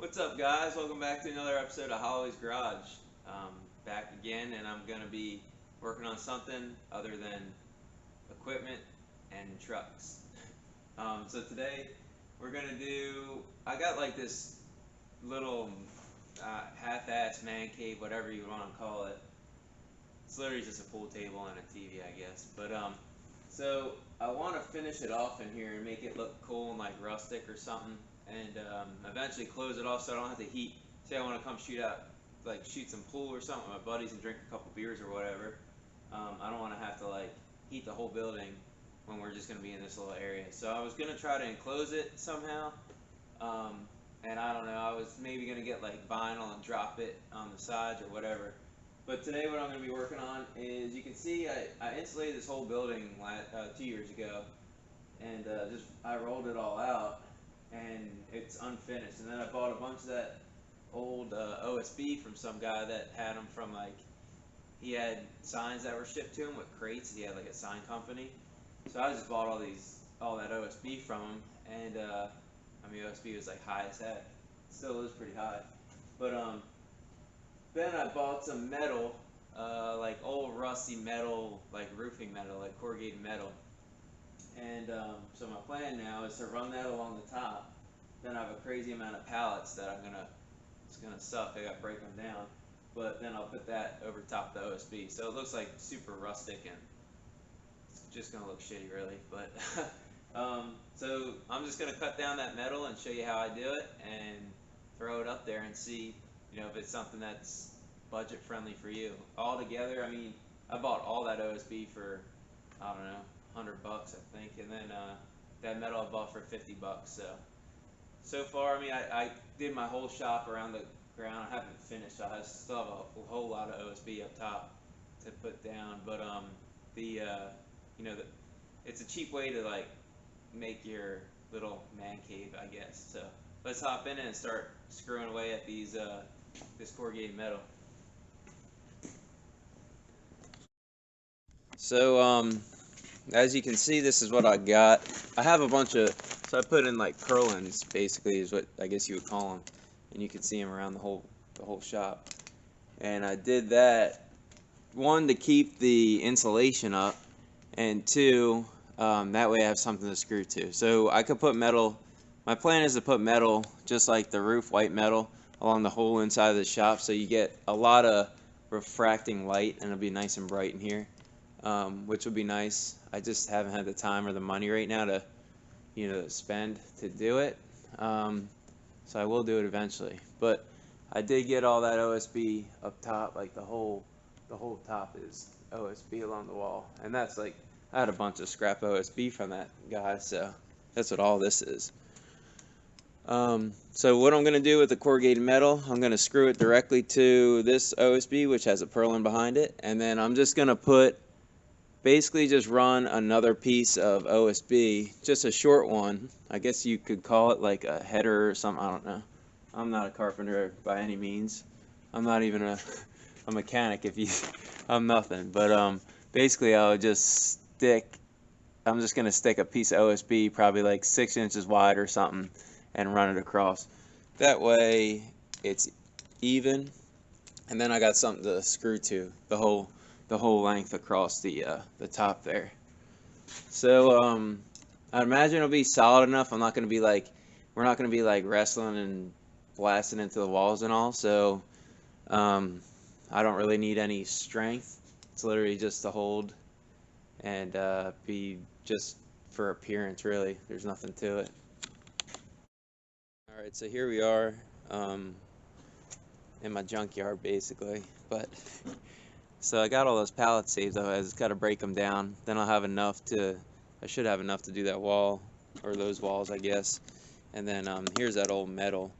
What's up, guys? Welcome back to another episode of Holloway's Garage. Back again, and I'm gonna be working on something other than equipment and trucks. So today we're gonna do. I got like this little half-ass man cave, whatever you want to call it. It's literally just a pool table and a TV, I guess. So I want to finish it off in here and make it look cool and like rustic or something, and eventually close it off so I don't have to heat. Say I want to come shoot some pool or something with my buddies and drink a couple beers or whatever. I don't want to have to like heat the whole building when we're just gonna be in this little area. So I was gonna try to enclose it somehow, and I don't know. I was maybe gonna get like vinyl and drop it on the sides or whatever. But today what I'm going to be working on is, you can see I insulated this whole building 2 years ago, and I rolled it all out, and it's unfinished. And then I bought a bunch of that old OSB from some guy that had them from he had signs that were shipped to him with crates. He had like a sign company. So I just bought all that OSB from him, and OSB was like high as heck. Still is pretty high, but then I bought some metal, like old rusty metal, like roofing metal, like corrugated metal. And so my plan now is to run that along the top. Then I have a crazy amount of pallets that it's gonna suck. I gotta break them down. But then I'll put that over top the OSB. So it looks like super rustic, and it's just gonna look shitty really. But so I'm just gonna cut down that metal and show you how I do it and throw it up there and see, if it's something that's budget friendly for you. All together, I bought all that OSB for, I don't know, $100 I think, and then that metal I bought for $50. So far, I did my whole shop around the ground. I haven't finished. I still have a whole lot of OSB up top to put down, but the it's a cheap way to like make your little man cave, I guess. So let's hop in and start screwing away at this corrugated metal. So as you can see, this is what I got. I have a bunch of, so I put in like purlins, basically is what I guess you would call them, and you can see them around the whole shop. And I did that, one, to keep the insulation up, and two, that way I have something to screw to. So I could put metal. My plan is to put metal, just like the roof, white metal, along the whole inside of the shop, so you get a lot of refracting light, and it'll be nice and bright in here, which would be nice. I just haven't had the time or the money right now to, spend to do it. So I will do it eventually. But I did get all that OSB up top, like the whole top is OSB along the wall, and that's like, I had a bunch of scrap OSB from that guy, so that's what all this is. So what I'm going to do with the corrugated metal, I'm going to screw it directly to this OSB, which has a purlin behind it, and then I'm just going to basically just run another piece of OSB, just a short one. I guess you could call it like a header or something, I don't know. I'm not a carpenter by any means. I'm not even a mechanic I'm nothing, but basically I'm just going to stick a piece of OSB probably like 6 inches wide or something and run it across. That way it's even, and then I got something to screw to the whole length across the top there. So I imagine it'll be solid enough. We're not going to be like wrestling and blasting into the walls and all. So I don't really need any strength. It's literally just to hold and be just for appearance, really. There's nothing to it. Alright, so here we are in my junkyard, basically. But so I got all those pallets saved, though. I just got to break them down. Then I should have enough to do that wall, or those walls, I guess. And then here's that old metal.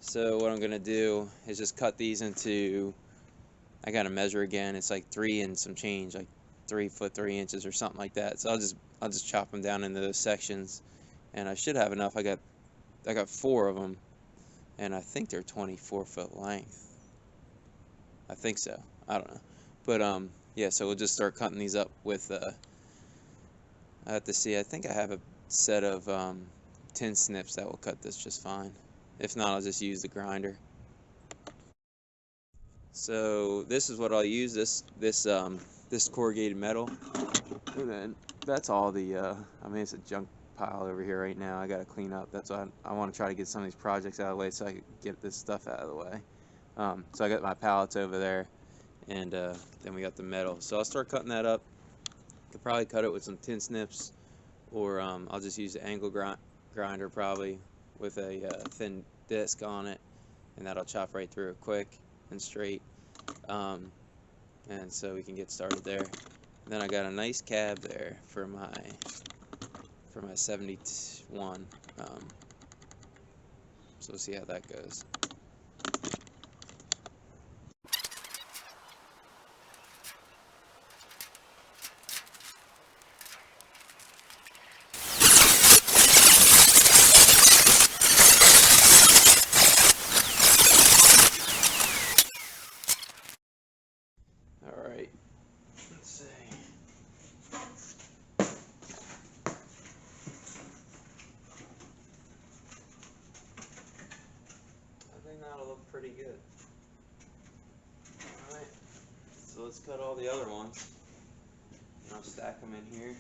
So what I'm going to do is just cut these into, I got to measure again. It's like 3 and some change, like 3 foot 3 inches or something like that. So I'll just chop them down into those sections, and I should have enough. I got 4 of them, and I think they're 24-foot length. I think so. I don't know. But yeah, so we'll just start cutting these up with I have to see. I think I have a set of tin snips that will cut this just fine. If not, I'll just use the grinder. So this is what I'll use, this corrugated metal, and then that's all the I mean, it's a junk pile over here right now. I gotta clean up. That's why I want to try to get some of these projects out of the way so I can get this stuff out of the way. So I got my pallets over there, and then we got the metal. So I'll start cutting that up. Could probably cut it with some tin snips, or I'll just use the angle grinder probably with a thin disc on it, and that'll chop right through it quick and straight. And so we can get started there. And then I got a nice cab there for my 71. So we'll see how that goes. Alright, let's see. I think that'll look pretty good. Alright, so let's cut all the other ones. And I'll stack them in here.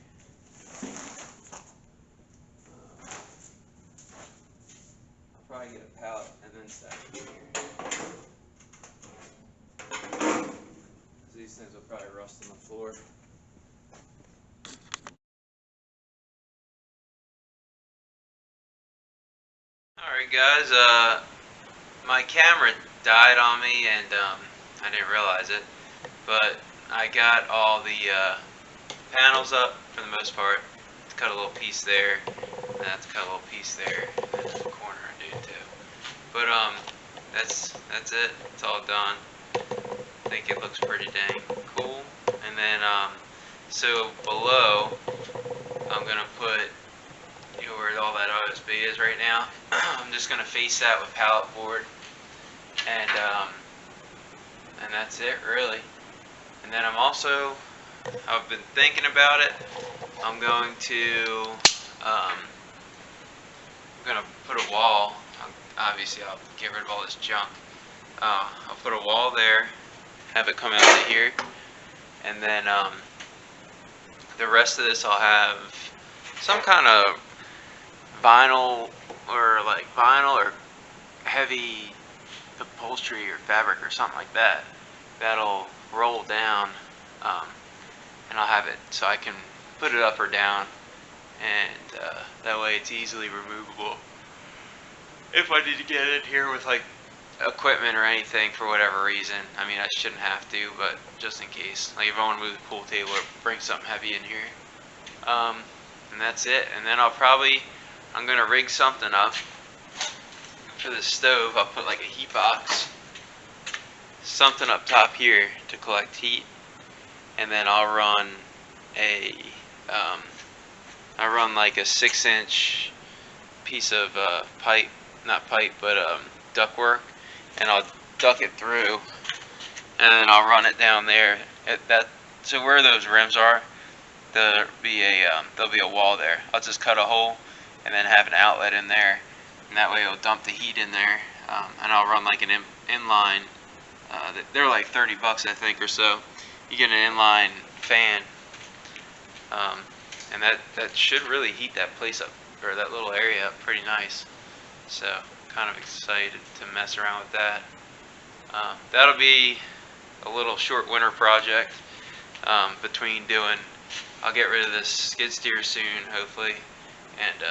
I'll probably get a pallet and then stack them in here. These things will probably rust on the floor. Alright guys, my camera died on me and I didn't realize it, but I got all the panels up for the most part. Cut a little piece there, and that's cut a little piece there, and there's a corner I do too. But that's it. It's all done. I think it looks pretty dang cool. And then so below, I'm gonna put, you know, where all that OSB is right now. I'm just gonna face that with pallet board, and that's it really. And then I've been thinking about it. I'm going to put a wall. Obviously, I'll get rid of all this junk. I'll put a wall there, have it come out to here, and then the rest of this I'll have some kind of vinyl or heavy upholstery or fabric or something like that that'll roll down, and I'll have it so I can put it up or down, and that way it's easily removable if I need to get in here with like equipment or anything for whatever reason. I mean, I shouldn't have to, but just in case, like if I want to move the pool table or bring something heavy in here. And that's it. And then I'm gonna rig something up for the stove. I'll put like a heat box, something up top here to collect heat, and then I'll run like a 6-inch piece of pipe, not pipe, but ductwork, and I'll duck it through, and then I'll run it down there at that. So where those rims are, there'll be a wall there. I'll just cut a hole and then have an outlet in there, and that way it'll dump the heat in there. And I'll run like an inline. They're like $30 I think or so. You get an inline fan, and that should really heat that place up, or that little area up, pretty nice. So kind of excited to mess around with that. That'll be a little short winter project between doing. I'll get rid of this skid steer soon, hopefully, and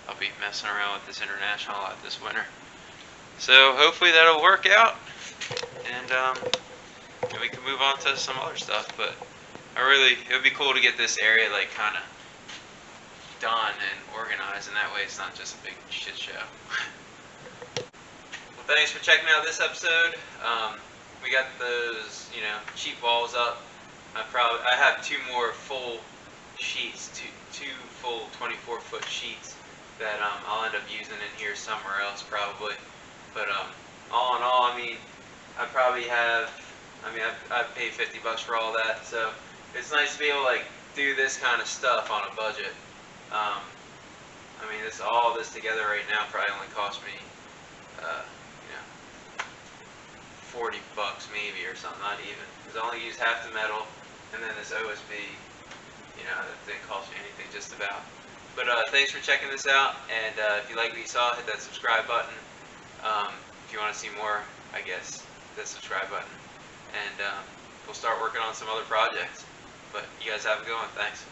I'll be messing around with this International a lot this winter. So hopefully that'll work out, and we can move on to some other stuff. But it would be cool to get this area like kind of done and organized, and that way it's not just a big shit show. Well, thanks for checking out this episode. We got those, cheap walls up. I have 2 more full sheets, two full 24-foot sheets that I'll end up using in here somewhere else probably. But all in all, I paid $50 for all that, so it's nice to be able to like do this kind of stuff on a budget. All this together right now probably only cost me you know, 40 bucks maybe or something, not even. Because I only use half the metal, and then this OSB, you know, that didn't cost me anything just about. But thanks for checking this out, and if you like what you saw, hit that subscribe button. If you want to see more, I guess, hit that subscribe button. And we'll start working on some other projects. But you guys have a good one. Thanks.